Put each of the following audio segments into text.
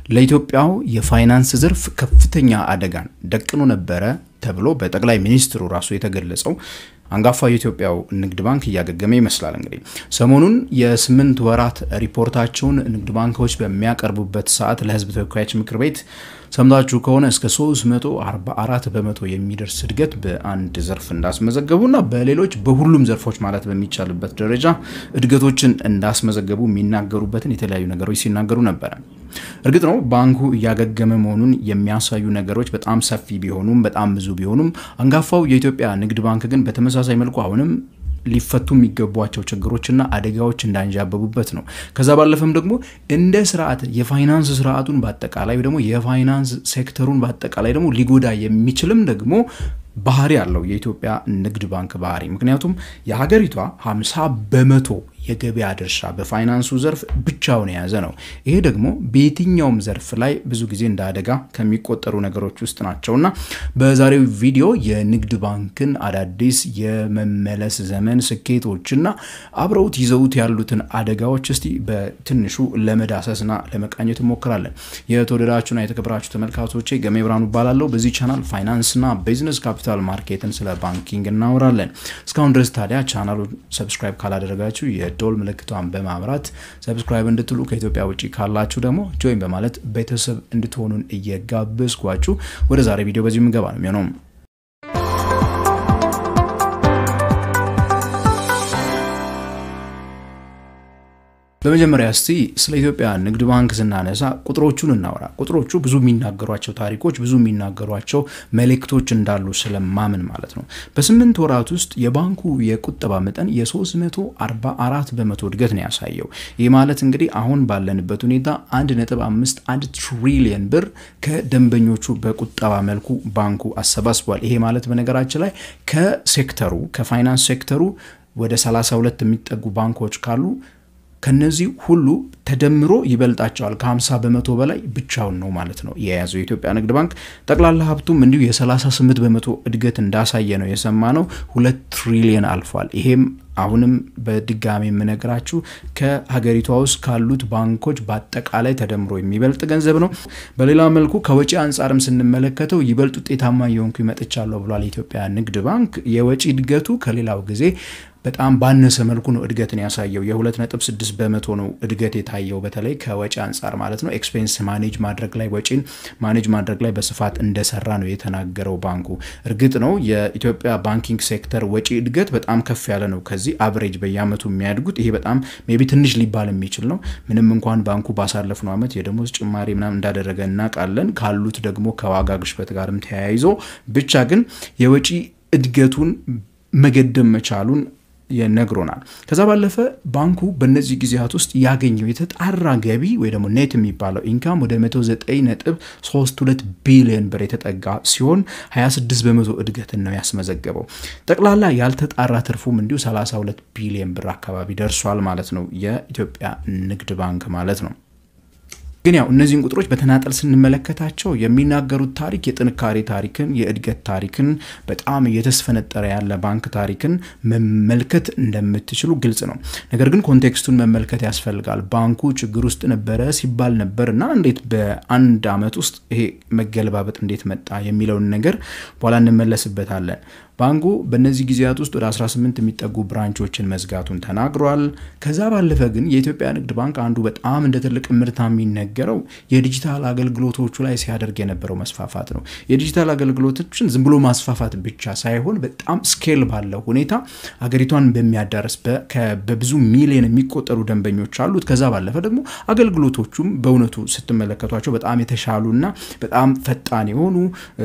ለኢትዮጵያው የፋይናንስ ዘርፍ ከፍተኛ አደጋን ደቅኖ ነበረ ተብሎ በጠቅላይ ሚኒስትሩ ራሱ የተገለጸው አንጋፋው የኢትዮጵያው ንግድ ባንክ እያገገመ ይመስላል። እንግዲህ ሰሞኑን የ8 ወራት ሪፖርታቸውን ንግድ ባንኮች በሚያቀርቡበት ሰዓት ለሕዝብ ተወካዮች ምክር ቤት ሰምታችሁ ከሆነ እስከ 344 በመቶ የሚደርስ እድገት በአንድ ዘርፍ እንዳስመዘገቡና በሌሎች በሁሉም ዘርፎች ማለት በሚቻልበት ደረጃ እድገቶችን እንዳስመዘገቡ የሚናገሩበትን የተለያዩ ነገሮች ሲናገሩ ነበር። እርግጥ ነው ባንኩ እያገገመ መሆኑን የሚያሳዩ ነገሮች በጣም ሰፊ ቢሆኑም በጣም ብዙ ቢሆኑም አንጋፋው የኢትዮጵያ ንግድ ባንክ ግን በተመሳሳይ መልኩ አሁንም ሊፈቱ የሚገቧቸው ችግሮችና አደጋዎች እንዳንጃበቡበት ነው። ከዛ ባለፈም ደግሞ እንደ ስርዓት የፋይናንስ ስርዓቱን በአጠቃላይ ደግሞ የፋይናንስ ሴክተሩን በአጠቃላይ ደግሞ ሊጎዳ የሚችልም ደግሞ ባህሪ ያለው የኢትዮጵያ ንግድ ባንክ ባህሪ ምክንያቱም የሀገሪቷ 50 በመቶ የገበያ ድርሻ በፋይናንሱ ዘርፍ ብቻውን የያዘ ነው። ይሄ ደግሞ በየትኛውም ዘርፍ ላይ ብዙ ጊዜ እንደ አደጋ ከሚቆጠሩ ነገሮች ውስጥ ናቸውና በዛሬው ቪዲዮ የንግድ ባንክን አዳዲስ የመመለስ ዘመን ስኬቶችና አብረውት ይዘውት ያሉትን አደጋዎች እስቲ በትንሹ ለመዳሰስና ለመቃኘት እንሞክራለን። የተወደዳችሁና የተከበራችሁ ተመልካቾቼ ገሜ ብርሃኑ እባላለሁ። በዚህ ቻናል ፋይናንስና ቢዝነስ ካፒታል ማርኬትን ስለ ባንኪንግ እናወራለን። እስካሁን ድረስ ታዲያ ቻናሉን ሰብስክራይብ ካላደረጋችሁ የዶል ምልክቷን በማብራት ሰብስክራይብ እንድትሉ ከኢትዮጵያ ውጪ ካላችሁ ደግሞ ጆይን በማለት ቤተሰብ እንድትሆኑን እየጋበዝኳችሁ ወደ ዛሬ ቪዲዮ በዚህ እንገባ ነው የሚሆነው። በመጀመሪያ እስቲ ስለ ኢትዮጵያ ንግድ ባንክ ስናነሳ ቁጥሮቹን እናወራ። ቁጥሮቹ ብዙ የሚናገሯቸው ታሪኮች ብዙ የሚናገሯቸው መልእክቶች እንዳሉ ስለማምን ማለት ነው። በ8 ወራት ውስጥ የባንኩ የቁጠባ መጠን የ344 በመቶ እድገት ነው ያሳየው። ይህ ማለት እንግዲህ አሁን ባለንበት ሁኔታ 1.51 ትሪሊየን ብር ከደንበኞቹ በቁጠባ መልኩ ባንኩ አሰባስቧል። ይሄ ማለት በነገራችን ላይ ከሴክተሩ ከፋይናንስ ሴክተሩ ወደ 32 የሚጠጉ ባንኮች ካሉ ከነዚህ ሁሉ ተደምሮ ይበልጣቸዋል። ከ50 በመቶ በላይ ብቻውን ነው ማለት ነው የያዘው የኢትዮጵያ ንግድ ባንክ። ጠቅላላ ሀብቱም እንዲሁ የ38 በመቶ እድገት እንዳሳየ ነው የሰማነው። 2 ትሪሊየን አልፏል። ይሄም አሁንም በድጋሚ የምነግራችሁ ከሀገሪቷ ውስጥ ካሉት ባንኮች በአጠቃላይ ተደምሮ የሚበልጥ ገንዘብ ነው። በሌላ መልኩ ከወጪ አንፃርም ስንመለከተው ይበልጥ ውጤታማ የሆንኩ ይመጥቻለሁ ብሏል የኢትዮጵያ ንግድ ባንክ። የወጪ እድገቱ ከሌላው ጊዜ በጣም ባነሰ መልኩ ነው እድገትን ያሳየው። የ2.6 በመቶ ነው እድገት የታየው በተለይ ከወጪ አንፃር ማለት ነው። ኤክስፔንስ ማኔጅ ማድረግ ላይ ወጪን ማኔጅ ማድረግ ላይ በስፋት እንደሰራ ነው የተናገረው ባንኩ። እርግጥ ነው የኢትዮጵያ ባንኪንግ ሴክተር ወጪ እድገት በጣም ከፍ ያለ ነው ከዚህ አቨሬጅ በየአመቱ የሚያድጉት። ይሄ በጣም ሜቢ ትንሽ ሊባል የሚችል ነው። ምንም እንኳን ባንኩ ባሳለፍነው አመት የደሞዝ ጭማሪ ምናምን እንዳደረገ እናውቃለን። ካሉት ደግሞ ከዋጋ ግሽበት ጋርም ተያይዞ ብቻ ግን የወጪ እድገቱን መገደም መቻሉን የነግሮናል። ከዛ ባለፈ ባንኩ በእነዚህ ጊዜያት ውስጥ ያገኘው የተጣራ ገቢ ወይ ደግሞ ኔት የሚባለው ኢንካም ወደ 109.32 ቢሊዮን ብር የተጠጋ ሲሆን 26 በመቶ እድገትን ነው ያስመዘገበው። ጠቅላላ ያልተጣራ ትርፉም እንዲሁ 32 ቢሊዮን ብር አካባቢ ደርሷል ማለት ነው የኢትዮጵያ ንግድ ባንክ ማለት ነው። ግን ያው እነዚህን ቁጥሮች በተናጠል ስንመለከታቸው የሚናገሩት ታሪክ የጥንካሬ ታሪክን የእድገት ታሪክን በጣም እየተስፈነጠረ ያለ ባንክ ታሪክን መመልከት እንደምትችሉ ግልጽ ነው። ነገር ግን ኮንቴክስቱን መመልከት ያስፈልጋል። ባንኩ ችግር ውስጥ ነበረ ሲባል ነበርና እንዴት በአንድ አመት ውስጥ ይሄ መገለባበጥ እንዴት መጣ የሚለውን ነገር በኋላ እንመለስበታለን። ባንኩ በእነዚህ ጊዜያት ውስጥ ወደ 18 የሚጠጉ ብራንቾችን መዝጋቱን ተናግሯል። ከዛ ባለፈ ግን የኢትዮጵያ ንግድ ባንክ አንዱ በጣም እንደ ትልቅ ምርታ የሚነገረው የዲጂታል አገልግሎቶቹ ላይ ሲያደርግ የነበረው መስፋፋት ነው። የዲጂታል አገልግሎቶችን ዝም ብሎ ማስፋፋት ብቻ ሳይሆን በጣም ስኬል ባለው ሁኔታ አገሪቷን በሚያዳርስ በብዙ ሚሊዮን የሚቆጠሩ ደንበኞች አሉት። ከዛ ባለፈ ደግሞ አገልግሎቶቹም በእውነቱ ስትመለከቷቸው በጣም የተሻሉና በጣም ፈጣን የሆኑ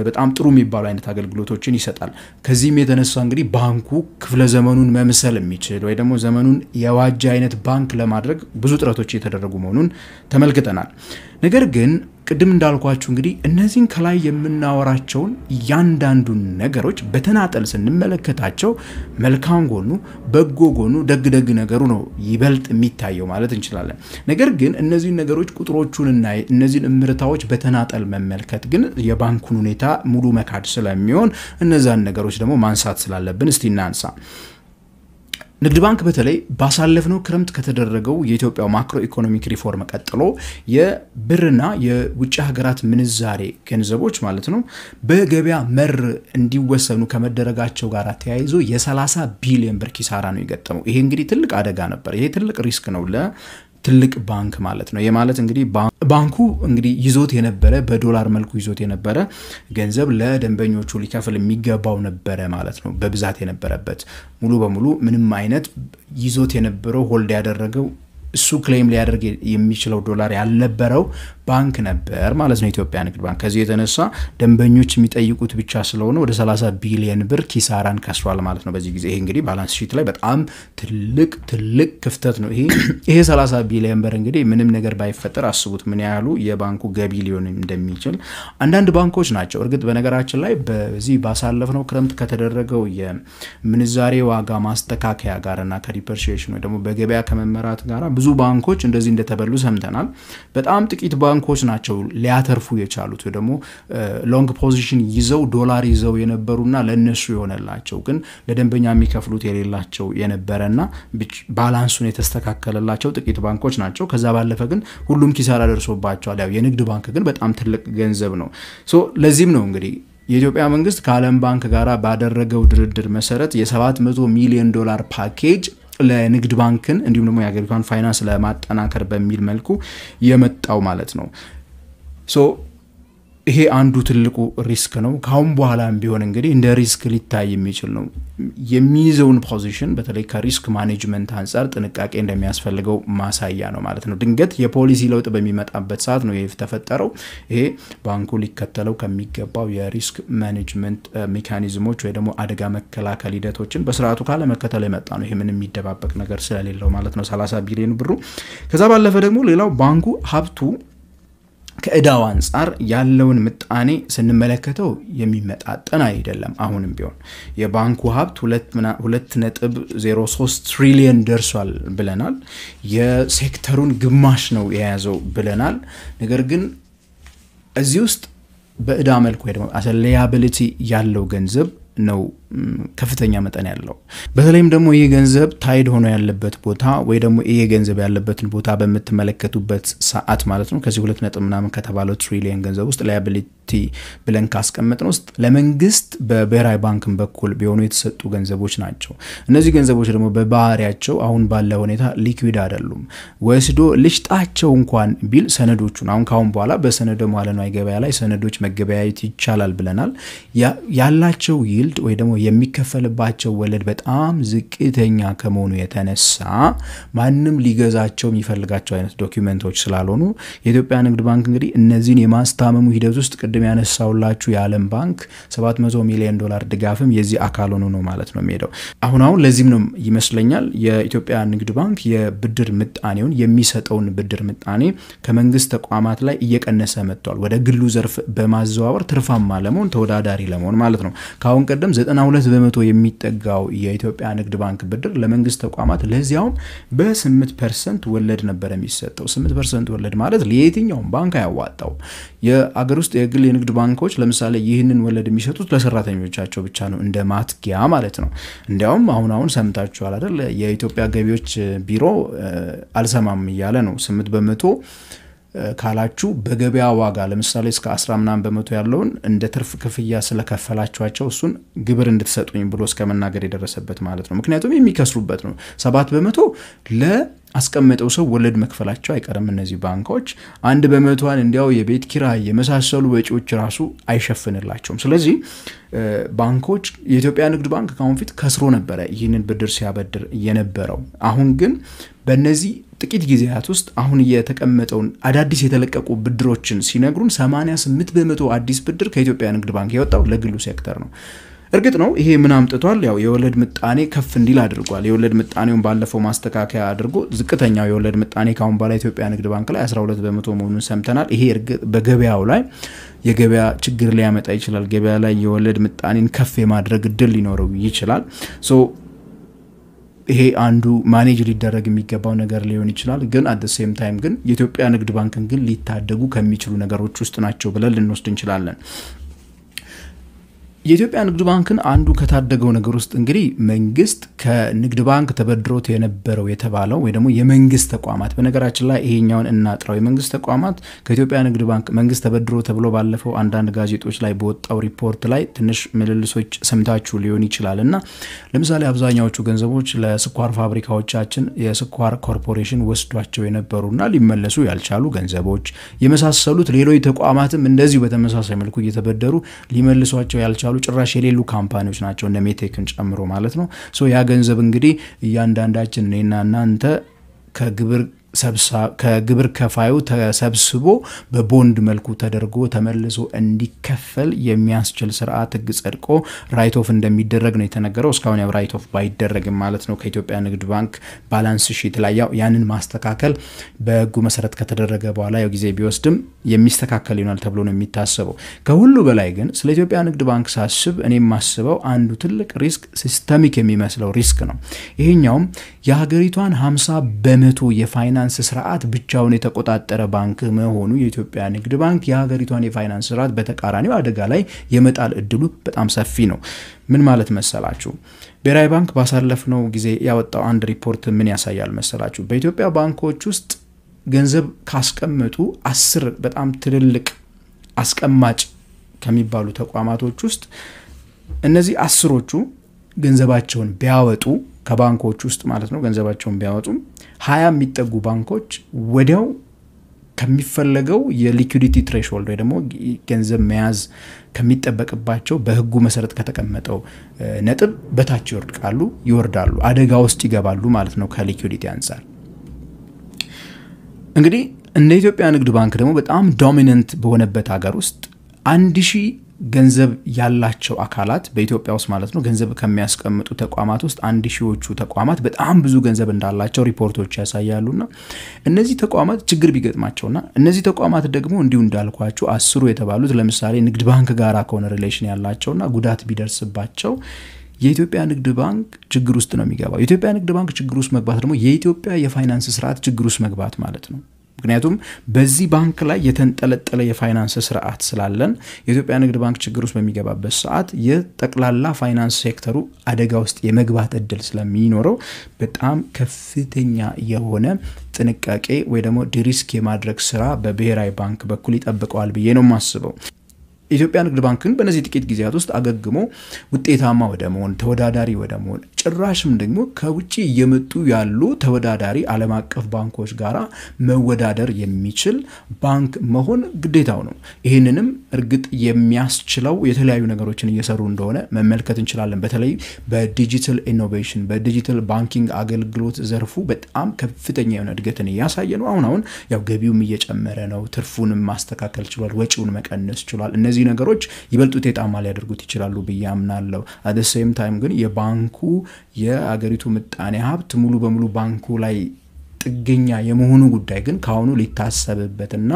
በጣም ጥሩ የሚባሉ አይነት አገልግሎቶችን ይሰጣል። ከዚህም የተነሳ እንግዲህ ባንኩ ክፍለ ዘመኑን መምሰል የሚችል ወይ ደግሞ ዘመኑን የዋጀ አይነት ባንክ ለማድረግ ብዙ ጥረቶች እየተደረጉ መሆኑን ተመልክተናል። ነገር ግን ቅድም እንዳልኳችሁ እንግዲህ እነዚህን ከላይ የምናወራቸውን ያንዳንዱን ነገሮች በተናጠል ስንመለከታቸው መልካም ጎኑ በጎ ጎኑ ደግ ነገሩ ነው ይበልጥ የሚታየው ማለት እንችላለን። ነገር ግን እነዚህን ነገሮች ቁጥሮቹንና እነዚህን እምርታዎች በተናጠል መመልከት ግን የባንኩን ሁኔታ ሙሉ መካድ ስለሚሆን እነዛን ነገሮች ደግሞ ማንሳት ስላለብን እስቲ እናንሳ። ንግድ ባንክ በተለይ ባሳለፍነው ክረምት ከተደረገው የኢትዮጵያ ማክሮ ኢኮኖሚክ ሪፎርም ቀጥሎ የብርና የውጭ ሀገራት ምንዛሬ ገንዘቦች ማለት ነው በገበያ መር እንዲወሰኑ ከመደረጋቸው ጋር ተያይዞ የ30 ቢሊዮን ብር ኪሳራ ነው የገጠመው። ይሄ እንግዲህ ትልቅ አደጋ ነበር። ይሄ ትልቅ ሪስክ ነው ለትልቅ ባንክ ማለት ነው። የማለት እንግዲህ ባንኩ እንግዲህ ይዞት የነበረ በዶላር መልኩ ይዞት የነበረ ገንዘብ ለደንበኞቹ ሊከፍል የሚገባው ነበረ ማለት ነው። በብዛት የነበረበት ሙሉ በሙሉ ምንም አይነት ይዞት የነበረው ሆልድ ያደረገው እሱ ክሌም ሊያደርግ የሚችለው ዶላር ያልነበረው ባንክ ነበር ማለት ነው ኢትዮጵያ ንግድ ባንክ። ከዚህ የተነሳ ደንበኞች የሚጠይቁት ብቻ ስለሆነ ወደ 30 ቢሊዮን ብር ኪሳራን ከስሯል ማለት ነው በዚህ ጊዜ። ይሄ እንግዲህ ባላንስ ሺት ላይ በጣም ትልቅ ክፍተት ነው። ይሄ 30 ቢሊዮን ብር እንግዲህ ምንም ነገር ባይፈጠር አስቡት ምን ያህሉ የባንኩ ገቢ ሊሆን እንደሚችል። አንዳንድ ባንኮች ናቸው እርግጥ በነገራችን ላይ በዚህ ባሳለፍነው ክረምት ከተደረገው የምንዛሬ ዋጋ ማስተካከያ ጋርና ከዲፕሪሺዬሽን ወይ ደግሞ በገበያ ከመመራት ጋር ብዙ ባንኮች እንደዚህ እንደተበሉ ሰምተናል። በጣም ጥቂት ባንኮች ናቸው ሊያተርፉ የቻሉት ወይ ደግሞ ሎንግ ፖዚሽን ይዘው ዶላር ይዘው የነበሩና ለነሱ ይሆነላቸው ግን ለደንበኛ የሚከፍሉት የሌላቸው የነበረና ባላንሱን የተስተካከለላቸው ጥቂት ባንኮች ናቸው። ከዛ ባለፈ ግን ሁሉም ኪሳራ ደርሶባቸዋል። ያው የንግድ ባንክ ግን በጣም ትልቅ ገንዘብ ነው። ለዚህም ነው እንግዲህ የኢትዮጵያ መንግስት ከዓለም ባንክ ጋር ባደረገው ድርድር መሰረት የ700 ሚሊዮን ዶላር ፓኬጅ ለንግድ ባንክን እንዲሁም ደግሞ የሀገሪቷን ፋይናንስ ለማጠናከር በሚል መልኩ የመጣው ማለት ነው። ይሄ አንዱ ትልቁ ሪስክ ነው። ካሁን በኋላም ቢሆን እንግዲህ እንደ ሪስክ ሊታይ የሚችል ነው። የሚይዘውን ፖዚሽን በተለይ ከሪስክ ማኔጅመንት አንፃር ጥንቃቄ እንደሚያስፈልገው ማሳያ ነው ማለት ነው። ድንገት የፖሊሲ ለውጥ በሚመጣበት ሰዓት ነው ይሄ ተፈጠረው። ይሄ ባንኩ ሊከተለው ከሚገባው የሪስክ ማኔጅመንት ሜካኒዝሞች ወይ ደግሞ አደጋ መከላከል ሂደቶችን በስርዓቱ ካለ መከተል የመጣ ነው። ይሄ ምንም የሚደባበቅ ነገር ስለሌለው ማለት ነው 30 ቢሊዮን ብሩ። ከዛ ባለፈ ደግሞ ሌላው ባንኩ ሀብቱ ከእዳው አንፃር ያለውን ምጣኔ ስንመለከተው የሚመጣጠን አይደለም። አሁንም ቢሆን የባንኩ ሀብት 2.03 ትሪሊዮን ደርሷል ብለናል። የሴክተሩን ግማሽ ነው የያዘው ብለናል። ነገር ግን እዚህ ውስጥ በእዳ መልኩ ወይ ደግሞ አሰ ሊያቢሊቲ ያለው ገንዘብ ነው ከፍተኛ መጠን ያለው። በተለይም ደግሞ ይሄ ገንዘብ ታይድ ሆኖ ያለበት ቦታ ወይ ደግሞ ይሄ ገንዘብ ያለበትን ቦታ በመተመለከቱበት ሰዓት ማለት ነው ከዚህ 2.ምናምን ከተባለው ትሪሊዮን ገንዘብ ውስጥ ላያቢሊቲ ብለን ካስቀመጥን ውስጥ ለመንግስት በብሔራዊ ባንክም በኩል ቢሆኑ የተሰጡ ገንዘቦች ናቸው። እነዚህ ገንዘቦች ደግሞ በባህሪያቸው አሁን ባለው ሁኔታ ሊኩዊድ አይደሉም። ወስዶ ልሽጣቸው እንኳን ቢል ሰነዶቹን አሁን ካሁን በኋላ በሰነድ መዋለ ንዋይ ገበያ ላይ ሰነዶች መገበያየት ይቻላል ብለናል። ያላቸው ይልድ ወይ ደግሞ የሚከፈልባቸው ወለድ በጣም ዝቅተኛ ከመሆኑ የተነሳ ማንንም ሊገዛቸው የሚፈልጋቸው አይነት ዶክመንቶች ስላልሆኑ የኢትዮጵያ ንግድ ባንክ እንግዲህ እነዚህን የማስታመሙ ሂደት ውስጥ ቅድም ያነሳውላችሁ የዓለም ባንክ 700 ሚሊዮን ዶላር ድጋፍም የዚህ አካል ሆኖ ነው ማለት ነው የሚሄደው። አሁን ለዚህም ነው ይመስለኛል የኢትዮጵያ ንግድ ባንክ የብድር ምጣኔውን የሚሰጠውን ብድር ምጣኔ ከመንግስት ተቋማት ላይ እየቀነሰ መጥቷል። ወደ ግሉ ዘርፍ በማዘዋወር ትርፋማ ለመሆን ተወዳዳሪ ለመሆን ማለት ነው። ካሁን ቀደም 92% የሚጠጋው የኢትዮጵያ ንግድ ባንክ ብድር ለመንግስት ተቋማት ለዚያውም በ8% ወለድ ነበር የሚሰጠው። 8% ወለድ ማለት ለየትኛው ባንክ ያዋጣው። የአገር ውስጥ የግል የንግድ ባንኮች ለምሳሌ ይህንን ወለድ የሚሰጡት ለሰራተኞቻቸው ብቻ ነው እንደ ማትጊያ ማለት ነው። እንዲያውም አሁን ሰምታችኋል አይደል? የኢትዮጵያ ገቢዎች ቢሮ አልሰማም እያለ ነው 8% ካላችሁ በገበያ ዋጋ ለምሳሌ እስከ 10% ያለውን እንደ ትርፍ ክፍያ ስለከፈላችኋቸው እሱን ግብር እንድትሰጡኝ ብሎ እስከመናገር የደረሰበት ማለት ነው። ምክንያቱም የሚከስሩበት ነው። 7% ለአስቀመጠው ሰው ወለድ መክፈላቸው አይቀርም። እነዚህ ባንኮች 1% እንዲያው የቤት ኪራይ የመሳሰሉ ወጪዎች ራሱ አይሸፍንላቸውም። ስለዚህ ባንኮች የኢትዮጵያ ንግድ ባንክ ካሁን ፊት ከስሮ ነበረ ይህንን ብድር ሲያበድር የነበረው። አሁን ግን በእነዚህ ጥቂት ጊዜያት ውስጥ አሁን የተቀመጠውን አዳዲስ የተለቀቁ ብድሮችን ሲነግሩን 88% አዲስ ብድር ከኢትዮጵያ ንግድ ባንክ የወጣው ለግሉ ሴክተር ነው። እርግጥ ነው ይሄ ምን አምጥቷል? ያው የወለድ ምጣኔ ከፍ እንዲል አድርጓል። የወለድ ምጣኔውን ባለፈው ማስተካከያ አድርጎ ዝቅተኛው የወለድ ምጣኔ ካሁን በኋላ ኢትዮጵያ ንግድ ባንክ ላይ 12% መሆኑን ሰምተናል። ይሄ በገበያው ላይ የገበያ ችግር ሊያመጣ ይችላል። ገበያ ላይ የወለድ ምጣኔን ከፍ የማድረግ እድል ሊኖረው ይችላል። ይሄ አንዱ ማኔጅ ሊደረግ የሚገባው ነገር ሊሆን ይችላል። ግን at the same time ግን የኢትዮጵያ ንግድ ባንክን ግን ሊታደጉ ከሚችሉ ነገሮች ውስጥ ናቸው ብለን ልንወስድ እንችላለን። የኢትዮጵያ ንግድ ባንክን አንዱ ከታደገው ነገር ውስጥ እንግዲህ መንግስት ከንግድ ባንክ ተበድሮት የነበረው የተባለው ወይ ደግሞ የመንግስት ተቋማት በነገራችን ላይ ይሄኛውን እናጥራው የመንግስት ተቋማት ከኢትዮጵያ ንግድ ባንክ መንግስት ተበድሮ ተብሎ ባለፈው አንዳንድ ጋዜጦች ላይ በወጣው ሪፖርት ላይ ትንሽ ምልልሶች ሰምታችሁ ሊሆን ይችላልና ለምሳሌ አብዛኛዎቹ ገንዘቦች ለስኳር ፋብሪካዎቻችን የስኳር ኮርፖሬሽን ወስዷቸው የነበሩና ሊመለሱ ያልቻሉ ገንዘቦች የመሳሰሉት ሌሎች ተቋማትም እንደዚሁ በተመሳሳይ መልኩ እየተበደሩ ሊመልሷቸው ያልቻሉ ጭራሽ የሌሉ ካምፓኒዎች ናቸው እንደ ሜቴክን ጨምሮ ማለት ነው ሶ ያ ገንዘብ እንግዲህ እያንዳንዳችን እኔና እናንተ ከግብር ከፋዩ ተሰብስቦ በቦንድ መልኩ ተደርጎ ተመልሶ እንዲከፈል የሚያስችል ስርዓት ህግ ጸድቆ ራይት ኦፍ እንደሚደረግ ነው የተነገረው እስካሁን ያው ራይት ኦፍ ባይደረግም ማለት ነው ከኢትዮጵያ ንግድ ባንክ ባላንስ ሺት ላይ ያንን ማስተካከል በህጉ መሰረት ከተደረገ በኋላ ያው ጊዜ ቢወስድም የሚስተካከል ይሆናል ተብሎ ነው የሚታሰበው ከሁሉ በላይ ግን ስለ ኢትዮጵያ ንግድ ባንክ ሳስብ እኔ ማስበው አንዱ ትልቅ ሪስክ ሲስተሚክ የሚመስለው ሪስክ ነው ይሄኛውም የሀገሪቷን 50% የፋይናንስ ስርዓት ብቻውን የተቆጣጠረ ባንክ መሆኑ የኢትዮጵያ ንግድ ባንክ የሀገሪቷን የፋይናንስ ስርዓት በተቃራኒው አደጋ ላይ የመጣል እድሉ በጣም ሰፊ ነው ምን ማለት መሰላችሁ ብሔራዊ ባንክ ባሳለፍነው ጊዜ ያወጣው አንድ ሪፖርት ምን ያሳያል መሰላችሁ በኢትዮጵያ ባንኮች ውስጥ ገንዘብ ካስቀመጡ 10 በጣም ትልልቅ አስቀማጭ ከሚባሉ ተቋማቶች ውስጥ እነዚህ 10ዎቹ ገንዘባቸውን ቢያወጡ ከባንኮች ውስጥ ማለት ነው ገንዘባቸውን ቢያወጡ 20 የሚጠጉ ባንኮች ወዲያው ከሚፈለገው የሊኩዊዲቲ ትሬሽሆልድ ወይ ደግሞ ገንዘብ መያዝ ከሚጠበቅባቸው በህጉ መሰረት ከተቀመጠው ነጥብ በታች ይወርዳሉ አደጋ ውስጥ ይገባሉ ማለት ነው ከሊኩዊዲቲ አንፃር እንግዲህ እንደ ኢትዮጵያ ንግድ ባንክ ደግሞ በጣም ዶሚናንት በሆነበት ሀገር ውስጥ 1000 ገንዘብ ያላቸው አካላት በኢትዮጵያ ውስጥ ማለት ነው ገንዘብ ከሚያስቀምጡ ተቋማት ውስጥ 1000ዎቹ ተቋማት በጣም ብዙ ገንዘብ እንዳላቸው ሪፖርቶች ያሳያሉና እነዚህ ተቋማት ችግር ቢገጥማቸውና እነዚህ ተቋማት ደግሞ እንዲሁ እንዳልኳችሁ 10 የተባሉት ለምሳሌ ንግድ ባንክ ጋራ ከሆነ ሪሌሽን ያላቸውና ጉዳት ቢደርስባቸው የኢትዮጵያ ንግድ ባንክ ችግር ውስጥ ነው የሚገባው የኢትዮጵያ ንግድ ባንክ ችግር ውስጥ መግባት ደግሞ የኢትዮጵያ የፋይናንስ ስርዓት ችግር ውስጥ መግባት ማለት ነው ምክንያቱም በዚህ ባንክ ላይ የተንጠለጠለ የፋይናንስ ስርዓት ስላለን የኢትዮጵያ ንግድ ባንክ ችግር ውስጥ በሚገባበት ሰዓት የጠቅላላ ፋይናንስ ሴክተሩ አደጋ ውስጥ የመግባት እድል ስለሚኖረው በጣም ከፍተኛ የሆነ ጥንቃቄ ወይ ደግሞ ዲሪስክ የማድረግ ስራ በብሔራዊ ባንክ በኩል ይጠብቀዋል ብዬ ነው ማስበው ኢትዮጵያ ንግድ ባንክን በነዚህ ጥቂት ጊዜያት ውስጥ አገግሞ ውጤታማ ወደ መሆን ተወዳዳሪ ወደ መሆን ጭራሽም ደግሞ ከውጪ እየመጡ ያሉ ተወዳዳሪ ዓለም አቀፍ ባንኮች ጋራ መወዳደር የሚችል ባንክ መሆን ግዴታው ነው ይሄንንም እርግጥ የሚያስችለው የተለያዩ ነገሮችን እየሰሩ እንደሆነ መመልከት እንችላለን በተለይ በዲጂታል ኢኖቬሽን በዲጂታል ባንኪንግ አገልግሎት ዘርፉ በጣም ከፍተኛ የሆነ እድገትን ያሳየ ነው አሁን ያው ገቢውም እየጨመረ ነው ትርፉንም ማስተካከል ችሏል ወጪውን መቀነስ ችሏል እነዚህ ነገሮች ይበልጡ ተጣማ ሊያደርጉት ይችላሉ በያምናለው at the same time ግን የባንኩ የአገሪቱ ምጣኔ ሀብት ሙሉ በሙሉ ባንኩ ላይ ጥገኛ የመሆኑ ጉዳይ ግን ካሁኑ ሊታሰብበትና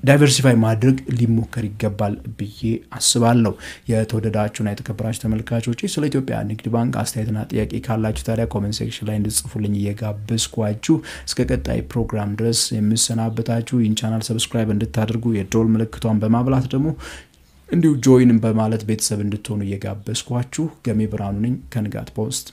ዳይቨርሲፋይ ማድረግ ሊሞከር ይገባል ብዬ አስባለሁ የተወደዳችሁና የተከበራችሁ ተመልካቾች ስለ ኢትዮጵያ ንግድ ባንክ አስተያየትና ጥያቄ ካላችሁ ታዲያ ኮሜንት ሴክሽን ላይ እንድትጽፉልኝ እየጋበዝኳችሁ እስከ ቀጣይ ፕሮግራም ድረስ የምሰናበታችሁ ይህን ቻናል ሰብስክራይብ እንድታደርጉ የዶል ምልክቷን በማብላት ደግሞ እንዲሁ ጆይን በማለት ቤተሰብ እንድትሆኑ እየጋበዝኳችሁ ገሜ ብርሃኑ ነኝ ከንጋት ፖስት